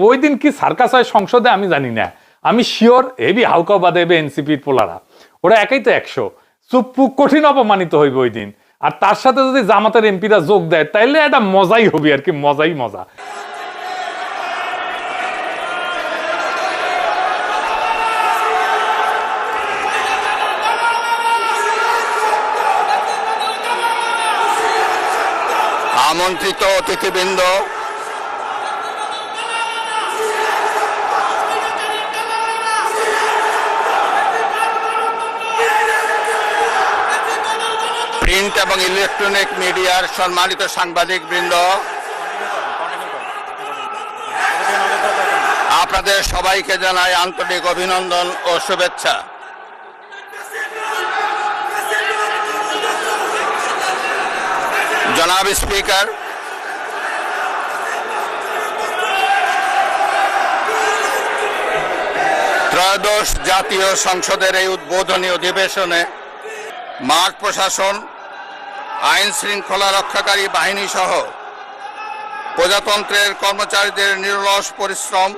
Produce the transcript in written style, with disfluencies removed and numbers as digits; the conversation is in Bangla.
ওই দিন কি সার্কাস হয় সংসদে আমি জানি না, আমি শিওর হেভি হাউকা বাদেবে এনসিপির পোলারা, ওরা একাই তো 100, চুপ্পু কঠিন অপমানিত হইবে ওই দিন। আর তার সাথে যদি জামাতের এমপিরা যোগ দেয় তাইলে এটা মজাই হবে আর কি, মজাই মজা। আমন্ত্রিত অতিথিবৃন্দ, প্রিন্ট এবং ইলেকট্রনিক মিডিয়ার সম্মানিত সাংবাদিক বৃন্দ, আপনাদের সবাইকে জানাই আন্তরিক অভিনন্দন ও শুভেচ্ছা। জনাব স্পিকার, ত্রয়োদশ জাতীয় সংসদের এই উদ্বোধনী অধিবেশনে মাঠ প্রশাসন, আইন শৃঙ্খলা রক্ষাকারী বাহিনী সহ প্রজাতন্ত্রের কর্মচারীদের নিরলস পরিশ্রম